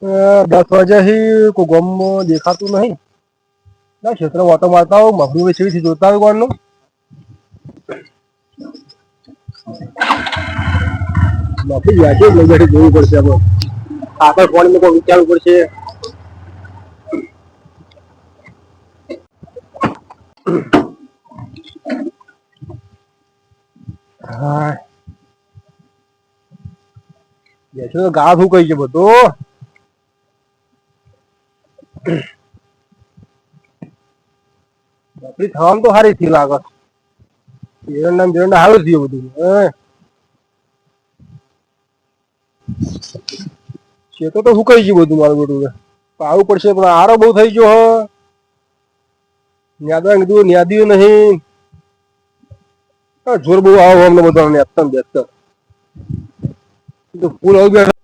10 વાગ્યાથી કોઈ ગામમાં દેખાતું નહીં. ના ક્ષેત્ર ઓટો મારતા હોઉં મફળી વેચીથી જોતા હોય કોણનું મફળી વ્યાજે લઈ જતી જોવું પડશે. આપણે આગળ પાણીમાં કોઈ વિચારવું પડશે. હા બેસો તો ગા શું કહી છે બધું. મફળી થવામાં તો સારી થી લાગે. એરંડા સારું થયું બધું. શેતો તો સુકાઈ ગયું બધું મારું બધું. પાવું પડશે પણ આરો બહુ થઈ ગયો. ન્યાદા કીધું ન્યાદીઓ નહીં. જોર બહુ આવો અમને બધા નેતા બેસતા ફૂલ આવી બેઠા.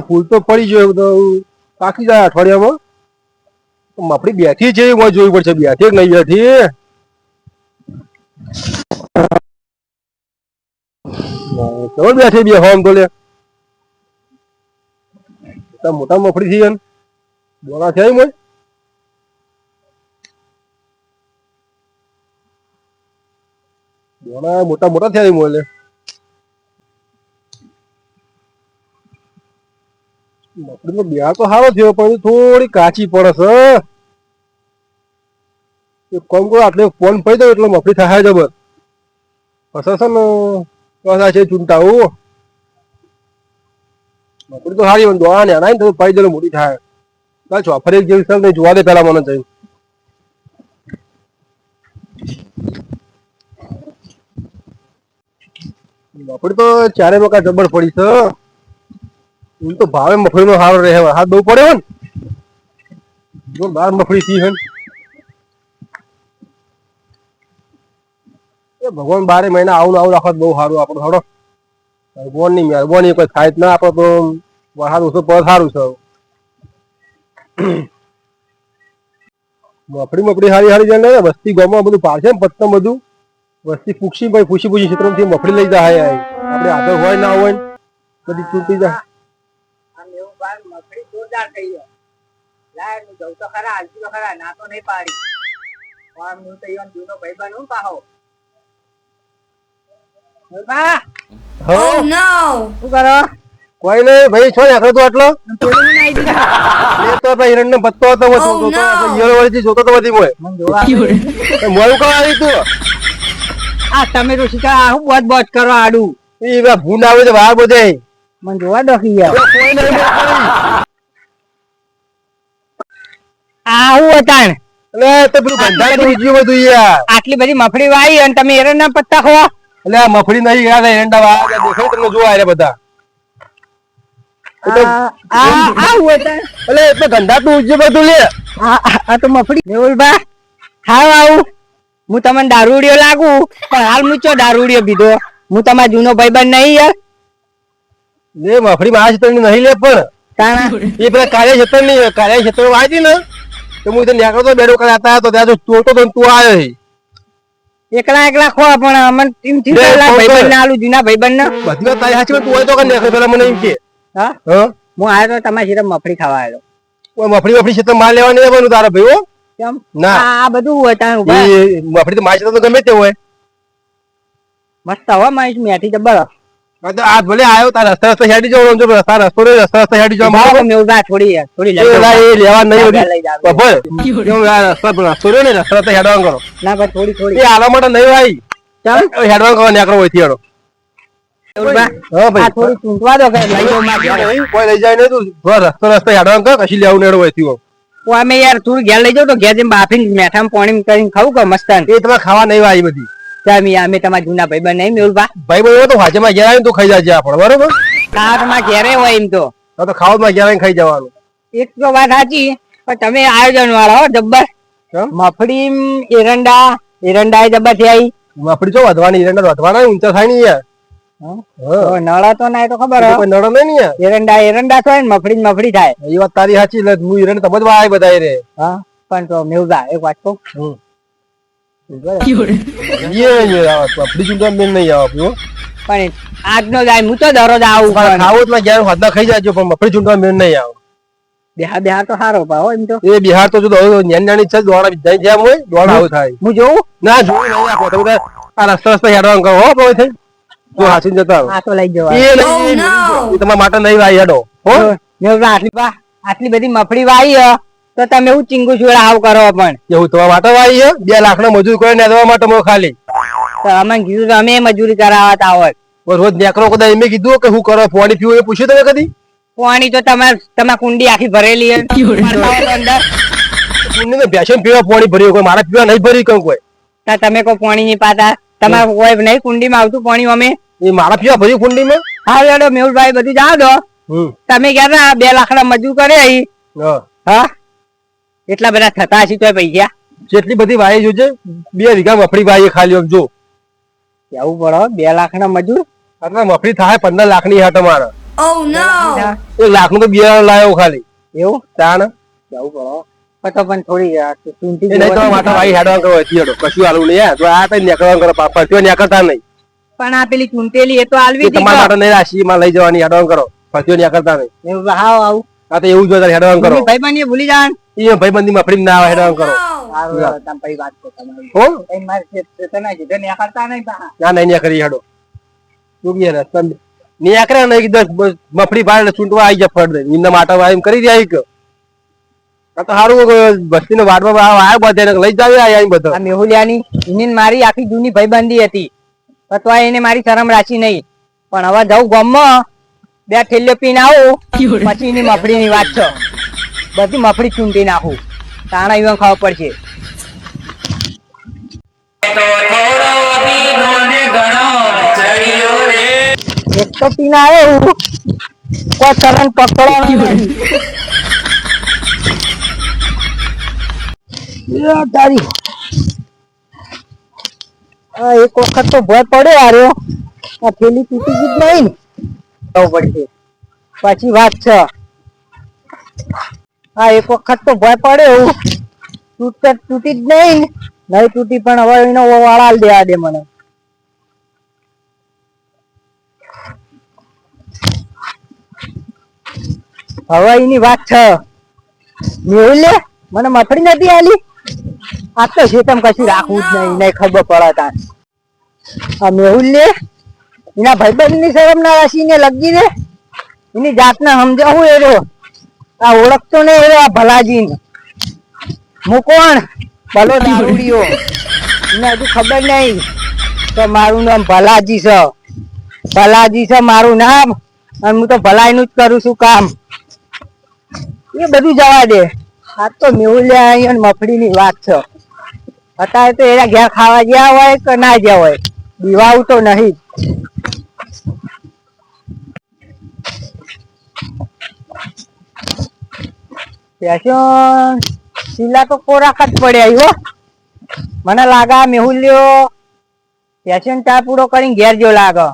ફૂલ તો પડી ગયો બધું પાકી જાય અઠવાડિયામાં. મફળી બેઠી છે જોવી પડશે બેઠી કે નહીં બેઠી. ચલો બેઠી બે હોમ તો લે મોટા મફળી થી બોલા થયા મોય. બોલા મોટા મોટા થયા મોય લે. મફળી નો બિહાર તો સારો થયો પણ થોડી કાચી પડે છે. કોમ કરો આટલે ફોન પડી દો એટલે મફળી થાય જબર. પછી છે ને પાછા છે ચૂંટાવું. મફળી તો સારી દોડા ને આના તો પડી દે મોટી થાય. ચોફર એક જેવી નહીં જોવા દે પેલા મને જઈને. મફળી તો ચારે મકા જબર પડી છે. એમ તો ભાવે મફળી નો સારો રહે. હાથ બહુ પડે ને જો બાર મફળી થી ભગવાન 12 મહિના આવું આવું રાખત બહુ સારું. આપણું હડો ભગવાન ની મહેરબાની કોઈ થાય જ ના. આપડે તો સારું છે પદ સારું છે. મફળી હારી હારી જાય વસ્તી ગામમાં બધું પાડશે ને પત્તમ બધું વસ્તી પૂછી ભાઈ પૂછી ક્ષેત્રથી મફળી લઈ જાય. આપડે આગળ હોય ના હોય બધી તૂટી જાય. મફળી જોરદાર થઈ ગયો. લાય જવું તો ખરા હાલતી તો ખરા ના તો નહીં પાડી. આમ હું તો ઈવન જૂનો ભાઈબંધ હું પાહો. કોઈ નહીં ભાઈ છો આખરે તો આટલો હિરણ ને પત્તો હતો જોતો તો બધી મોય મોયું કા આવી તું. આ તમે તો શીખા હું બોજ બોજ કરો આડું એ ભૂંડ આવે છે બહાર બધે મને જોવા દો કોઈ નહીં. આવું હતા એટલે તો પેલું ગંધા તો ઉજ્યું બધું યાર. આટલી બધી મફળી વાવી અને તમે એરંડા પત્તા ખોવા. એટલે આ મફળી નહીં યાદ એરંડા વાળા દેખાય તમને જોવા રે બધા. એટલે ગંધા તો ઉજ્યું બધું લે. આ તો મફળી મેહુલભા હાવ આવું હું તમને દારૂડિયો લાગુ પણ હાલ હું ચો દારૂડિયો પીધો. હું તમારો જૂનો ભાઈબંધ નહીં યાર. લે મફળી મારા ક્ષેત્ર ની નહીં લે પણ એ પેલા કાર્ય ક્ષેત્ર વાંચી ને તો હું તો નીકળતો બેડો કરાતા હતો ત્યાં તો તું આવ્યો. એકલા ખો પણ અમન ટીમ થી ભાઈબંધ ના આલું જૂના ભાઈબંધ ને બધી તારી સાચી તું હોય તો કે નીકળે પેલા મને એમ કે હા હું આવ્યો તો તમારી ક્ષેત્ર મફળી ખાવા આવ્યો. મફળી ક્ષેત્ર માલ લેવા નહીં આવવાનું તારા ભાઈ. કેમ ના આ બધું હોય ત્યાં મફળી તો મારા ક્ષેત્ર તો ગમે તે હોય મસ્ત હવા મારી મેઠી જબર. આ ભલે આવ્યો તાર રસ્તા હેડી જવાનું રસ્તા હેડી જવા થોડી લેવા નહીં રસ્તો રહ્યો ને રસ્તા હેડવાનું કરો ના ભાઈ થોડી થોડી એ આલા માટે નહીં ભાઈ હેડવાનું કરવા નીકળો હોય થી હેડો. થોડી ચૂંટવા દો કોઈ લઈ જાય નહીં તું રસ્તો હેડવાનું કર કશી લેવું નેડો હોય થી અમે યાર થોડું ઘેર લઈ જાવ તો ઘેર જેમ બાફીને મેઠામાં પાણી કરીને ખાવું કે મસ્ત એ તમે ખાવા નહીં આવી બધી. અમે તમારા જૂના ભાઈબંધ નહીં મેહુલભા. ભાઈ તો વાંચેમાં ઘેર આવીને તું ખાઈ જાય આપડે બરોબર. ખાવામાં ઘેરે હોય એમ તો ખાવામાં ઘેર ખાઈ જવાનું. એક તો વાત સાચી પણ તમે આયોજન વાળા હો જબ્બર. મફળી એરંડા જબ્બર થી આવી. મફળી જો વધવાની એરંડા વધવાના ઊંચા થાય ને યાર. નળા તો ના તો ખબર નળ નહીં એરંડા થાય ને મફળી થાય. એ વાત તારી સાચી એટલે હું એરંડા તબજ વાય બધા રે. હા પણ તો મેહુલભા એક વાત કહું મફળી ચૂંટવા મેલ નહીં આવે પણ આજનો જાય હું તો દરરોજ આવું પણ ખાવું તો ઘેર હોદના ખાઈ જાજો પણ મફળી ચૂંટવા મેળ નહીં આવે. બેહા બેહા તો સારો ભાવ એમ તો. એ બિહાર તો જો નાની છે દોડા જઈ જેમ હોય દોડા આવું થાય. હું જોઉં ના જોયું નહીં આપો તમે તો આ રસ્તા હેડવાનું કરો હો ભાઈ થઈ જો હાસીને જતા રહો. આ તો લઈ જવા એ તમારા માટે નહીં વાય હેડો હો. આટલી બધી મફળી વાઈ હ તો તમે એવું ચીંગુ છુડા આવ કરો પણ એવું તમારા માટે વાય છે 2 લાખ ના મજૂર કરીને દેવા માટે મો ખાલી તો અમે કીધું તો અમે મજૂરી કરાવતા હોય. રોજ નેકરો કદાચ એમ કીધું કે હું કરો પાણી પીવું એ પૂછ્યું તમે કદી? પાણી તો તમારે કુંડી આખી ભરેલી અંદર કુંડી ભેંસો પીવા પાણી ભર્યું કોઈ મારા પીવા નહીં ભર્યું કોઈ. તમે કોઈ પાણી નહીં પાતા તમારે કોઈ નહીં કુંડીમાં આવતું પાણી અમે એ મારા પીવા ભર્યું કુંડીમાં. હા હેડો મેહુલભાઈ બધું જાવ દો તમે ક્યાં 2 લાખ ના મજૂર કરે હા એટલા બધા થતા હશે તો પૈસા જેટલી બધી વાય જોજે 2 વીઘા મફળી વાય ખાલી જો કેવું પડે 2 લાખ ના મજૂર એટલે મફળી થાય 15 લાખ ની હા તમારે. Oh no! 1 લાખ નું તો બિયારણ લાયો ખાલી એવું તાણ કેવું પડે તો પણ થોડી ચૂંટી એ નહીં તો માટે વાય હેડવા કરો હેડો કશું આલું નહીં તો આ તો નીકળવા કરો પાપા તો નીકળતા નહીં. પણ આ પેલી ચૂંટેલી એ તો આલવી તમારા માટે નહીં રાશી માં લઈ જવાની હેડવા કરો ફરતીઓ નીકળતા નહીં. હા આવું આ તો એવું જોઈએ હેડવા કરો ભાઈ બની ભૂલી જાણ એ ભાઈબંધી મફળી ના આવે હેડવા કરો હો. ના નહીં નીકળી હેડો તું બી રસ્તા નીકળે નહીં કીધું મફળી ભાઈ ચૂંટવા આવી જાય ફળ દે એમના માટે એમ કરી દે કે આ તો સારું બસ્તી ને વાડમાં આવ્યા બધા લઈ જાવ આયા બધા. મેહુલિયાની એની મારી આખી જૂની ભાઈબંધી હતી તો એને મારી શરમ રાખી નહીં પણ હવે જવું ગામમાં 2 ઠેલ્યો પીને આવું પછી એની મફળી ની વાત છે બધી મફળી ચૂંટી નાખું તાણા એવું ખબર પડશે. એક તો પીને આવ્યો કોઈ શરણ પકડવાનું તારી એક વખત તો ભય પડ્યો આર્યો આ થેલી તૂટી ગઈ નહીં ને પડશે પછી વાત છે. હા એક વખત તો ભય પડ્યો તૂટી જ નહીં તૂટી પણ હવે એનો વાળા દેવા દે મને. હવે એની વાત છે મેહુલે મને મફળી નથી આલી આ તો છે તમે કશું રાખવું જ નહીં ખબર પડે તાર. આ મેહુલે એના ભાઈબંધ ની શરમ ના રાશી ને લગી દે એની જાતને સમજાવું એરો આ ઓળખતો ને એરો આ ભલાજી હું કોણ ભલો દારૂડિયો એને હજુ ખબર નહીં તો મારું નામ ભલાજી છે. ભલાજી છે મારું નામ અને હું તો ભલાઈ નું જ કરું છું કામ. એ બધું જવા દે આ તો મેહુલિયા અને મફળી ની વાત છે. અત્યારે તો એના ઘેર ખાવા ગયા હોય કે ના ગયા હોય દીવાવું તો નહીં. શીલા તો કોરાક જ પડ્યા હો મને લાગે મેહુલિયો પેશન ચા પૂરો કરીને ઘેર જો લાગે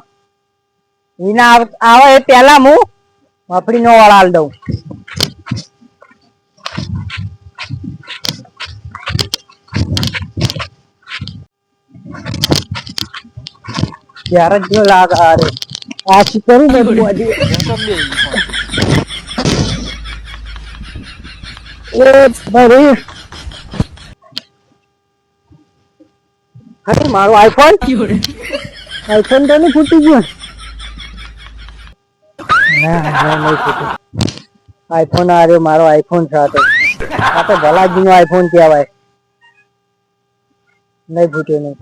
એના આવે એ પેલા હું મફળી નો વળાલ દઉં. ત્યારે જ જો લાગે અરે આ શું કરું ને મારો આઈફોન તો નહીં ફૂટી ગયો. આઈફોન આ રહ્યો મારો આઈફોન છે આ તો ભલાજી નો આઈફોન કહેવાય નહીં ફૂટ્યો નહીં.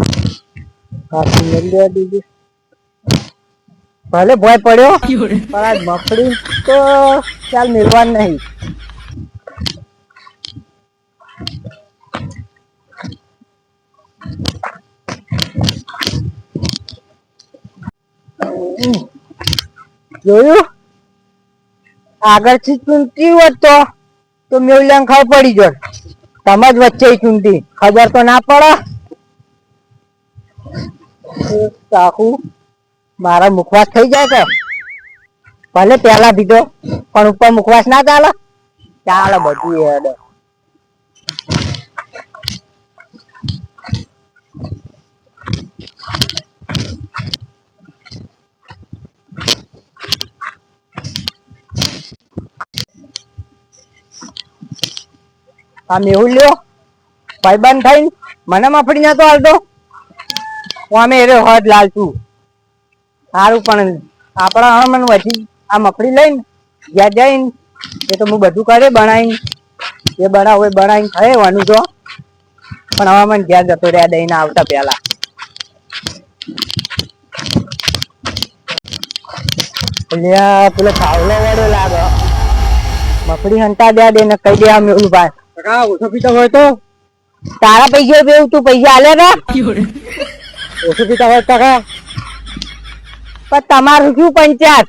ભલે ભય પડ્યો પણ આજ મફળી તો ચાલ મેળવાનું નહીં. જોયું આગળથી ચૂંટી હોત તો મેવલિયાને ખબર પડી જોત તમે જ વચ્ચે ચૂંટી ખબર તો ના પડે. ચાકુ મારા મુખવાસ થઈ જાય કે ભલે પેલા દીધો પણ ઉપર મુખવાસ ના ચાલે ચાલે બધું હેડ. આ મેહુલ લ્યો ભાઈબંધ થઈને મને મફળી નતો હાલતો હું અમે એરે હદ લાલતું સારું પણ આપણા હવે મને વધી આ મફળી લઈને જ્યાં જઈને એ તો હું બધું કરે બનાવીને એ બનાવું એ બનાવીને ખાવાનું તો પણ હવે મને ઘેર જતો રહ્યા દઈને આવતા પેલા પેલો ખાવલો વાળો લાગે મફળી હંતા દે ને કહી દે આમ એવું ભાઈ કાકા ઓછો પીતા હોય તો તારા પૈસા બેવું તું પૈસા આલે ને ઓછો પીતા હોય કાકા પણ તમારું શું પંચાયત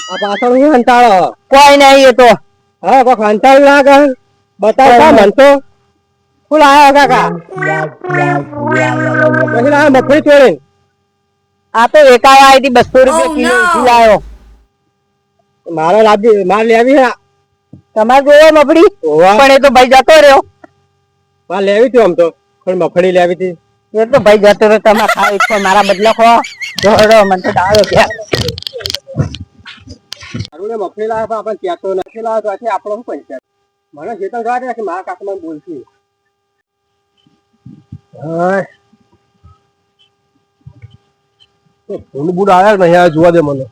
આ પાછળ હું હંતાળો કોઈ નહીં એ તો હા કોક હંતાળ લાગે બતાવતા મન તો ફૂલ આવ્યો કાકા પછી લાવ્યો મફળી તોડીને આ તો એકાવા આવી 200 રૂપિયા કિલો લાયો મારે લાવી મારે લેવી હે તમારે જોયો મફળી પણ એ તો ભાઈ જતો રહ્યો મારે લેવી હતી આમ તો પણ મફળી લેવી હતી એ તો ભાઈ જતો રહ્યો તમે ખાઈ છો મારા બદલા ખો જોડો મને તો ડાળો ગયા મારું ને મફળી લાવે પણ આપણે કહેતો નથી લાવે તો આથી આપણો શું પંચાયત મને જે તો જોવા દે કે મારા કાકા મને બોલતી ફૂલ બુડ આવ્યા નહીં આ જોવા દે મને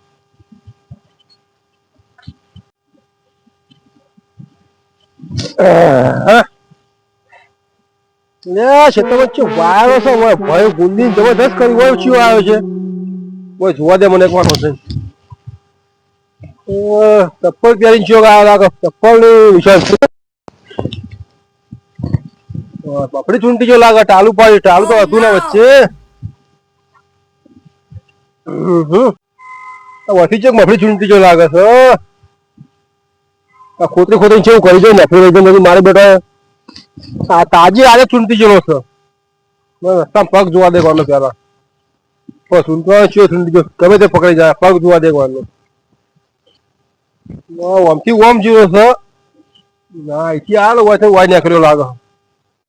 ક્ષેત્ર વચ્ચે વાયરો છે ભય ગુંદી જબરદસ્ત કરી હોય શું આવ્યો છે કોઈ જોવા દે મને કોણ હશે ચપ્પલ પહેરીને ચોક આવ્યો લાગે ચપ્પલ વિશાળ છે પપડી ચૂંટી જો લાગે ટાલુ પાડી ટાલુ તો હતું ને વચ્ચે વધી ચોક મફળી ચૂંટી જો લાગે છે ખોતરી ખોતરી કેવું કરી જાય મફળી લઈ જાય મારે બેટા આ તાજી આજે ચૂંટી જેલો છે રસ્તા પગ જોવા દે કોનો પેલા ચૂંટવા ચિયો ચૂંટી ગયો ગમે તે પકડી જાય પગ જોવા દે કોનો ઓમથી ઓમ જેવો છે ના અહીંથી આલો હોય તો વાય નીકળ્યો લાગે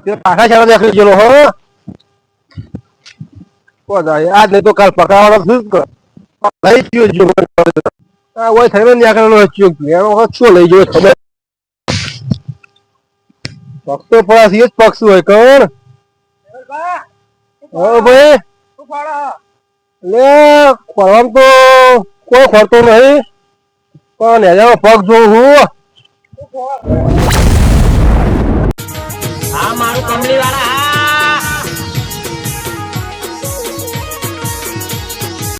તે પાછા ચાલો નીકળી ગયેલો હો આજ નહીં તો કાલ પકડવાનો શું લઈ ગયો આ હોય થઈને નીકળેલો એનો વખત શું લઈ ગયો ખબર પક્ષો પડાશ એ જ પક્ષ હોય કોણ ભાઈ લે ખોરવાનું તો કોઈ ખોરતો નહીં પણ નેજાનો પગ જોઉં હું હા મારું કમલી વાળા